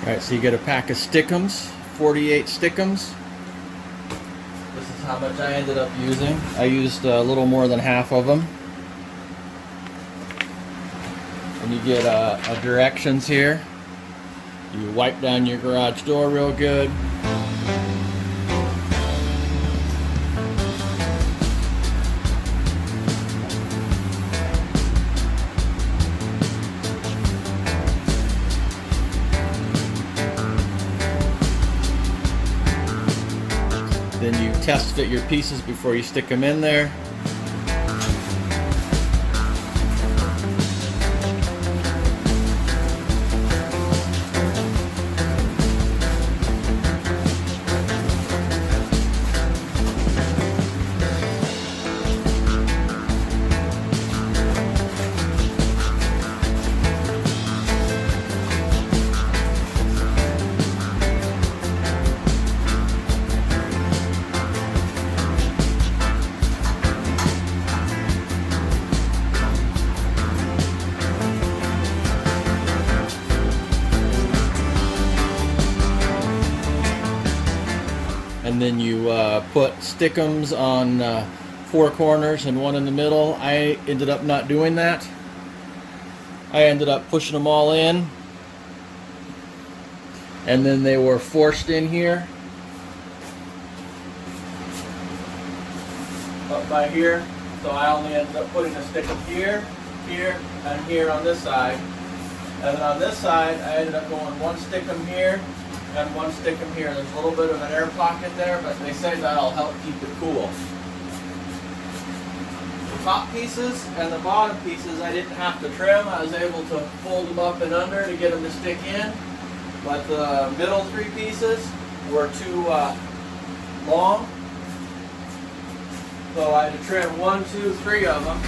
Alright, so you get a pack of stickums, 48 stickums. This is how much I ended up using. I used a little more than half of them. And you get a directions here. You wipe down your garage door real good. Then you test fit your pieces before you stick them in there. And then you put stickums on 4 corners and 1 in the middle. I ended up not doing that. I ended up pushing them all in, and then they were forced in here, up by here. So I only ended up putting a stickum here, here, and here on this side. And then on this side, I ended up going 1 stickum here and 1 stickum here. There's a little bit of an air pocket there, but they say that'll help keep it cool. The top pieces and the bottom pieces I didn't have to trim. I was able to fold them up and under to get them to stick in. But the middle 3 pieces were too long. So I had to trim 1, 2, 3 of them.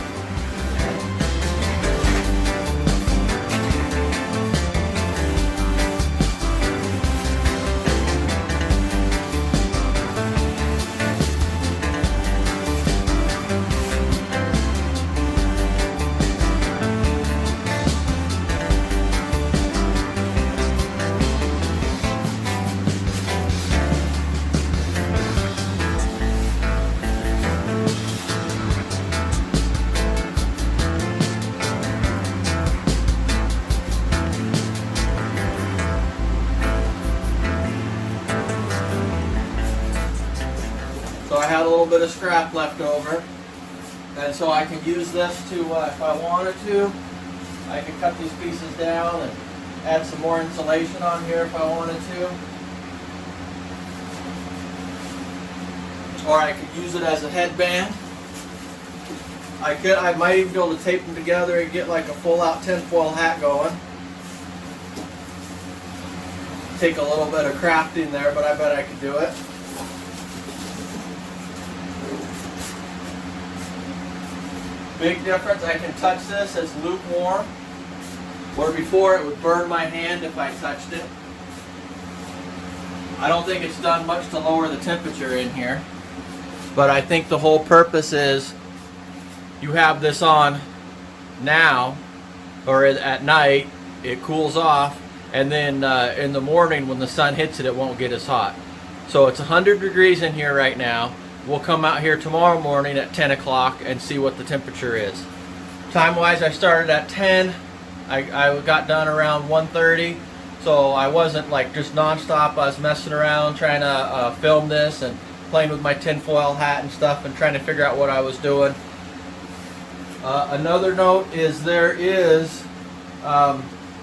So I had a little bit of scrap left over, and so I can use this to, if I wanted to, I could cut these pieces down and add some more insulation on here if I wanted to. Or I could use it as a headband. I might even be able to tape them together and get like a full out tinfoil hat going. Take a little bit of crafting there, but I bet I could do it. Big difference, I can touch this as lukewarm, where before it would burn my hand if I touched it. I don't think it's done much to lower the temperature in here, but I think the whole purpose is you have this on now, or at night, it cools off, and then in the morning when the sun hits it, it won't get as hot. So it's 100 degrees in here right now. We'll come out here tomorrow morning at 10 o'clock and see what the temperature is. Time-wise, I started at 10. I got done around 1:30, so I wasn't like just non-stop. I was messing around trying to film this and playing with my tinfoil hat and stuff and trying to figure out what I was doing. Another note is there is,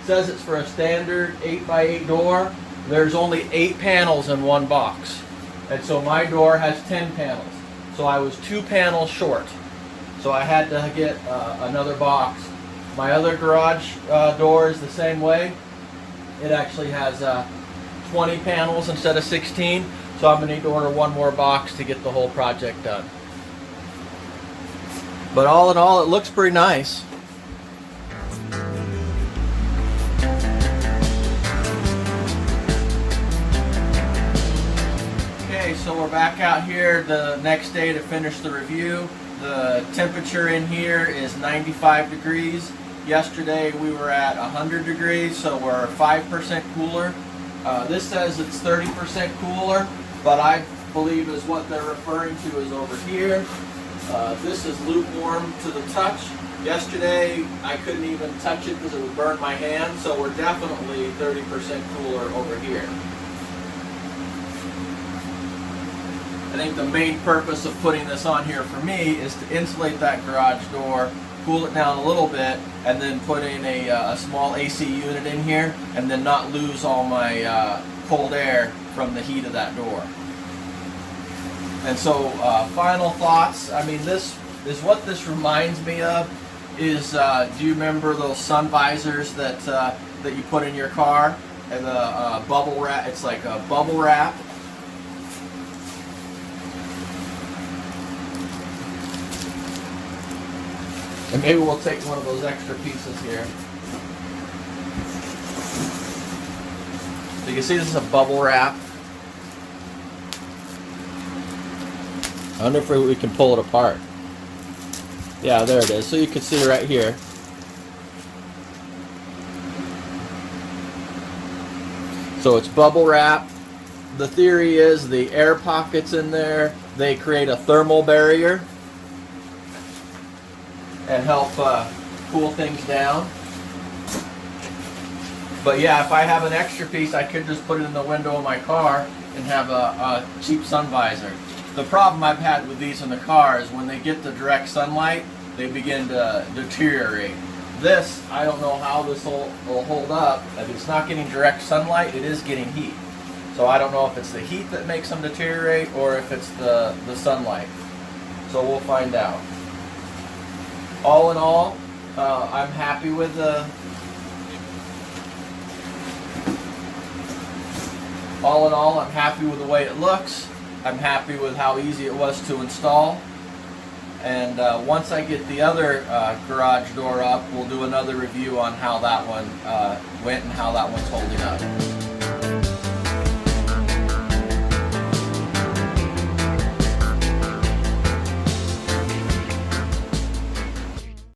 says it's for a standard 8x8 door. There's only 8 panels in one box. And so my door has 10 panels. So I was 2 panels short. So I had to get another box. My other garage door is the same way. It actually has 20 panels instead of 16. So I'm going to need to order 1 more box to get the whole project done. But all in all, it looks pretty nice. So we're back out here the next day to finish the review. The temperature in here is 95 degrees. Yesterday we were at 100 degrees, so we're 5% cooler. This says it's 30% cooler, but I believe is what they're referring to is over here. This is lukewarm to the touch. Yesterday I couldn't even touch it because it would burn my hand, so we're definitely 30% cooler over here. I think the main purpose of putting this on here for me is to insulate that garage door, cool it down a little bit, and then put in a small AC unit in here, and then not lose all my cold air from the heat of that door. And so final thoughts, I mean, this is what this reminds me of is, do you remember those sun visors that you put in your car, and the bubble wrap? It's like a bubble wrap. And maybe we'll take one of those extra pieces here. So you can see this is a bubble wrap. I wonder if we can pull it apart. Yeah, there it is. So you can see right here. So it's bubble wrap. The theory is the air pockets in there, they create a thermal barrier and help cool things down. But yeah, if I have an extra piece, I could just put it in the window of my car and have a cheap sun visor. The problem I've had with these in the car is when they get the direct sunlight, they begin to deteriorate. This, I don't know how this will hold up. If it's not getting direct sunlight, it is getting heat. So I don't know if it's the heat that makes them deteriorate or if it's the sunlight. So we'll find out. All in all, I'm happy with the way it looks. I'm happy with how easy it was to install. And once I get the other garage door up, we'll do another review on how that one went and how that one's holding up.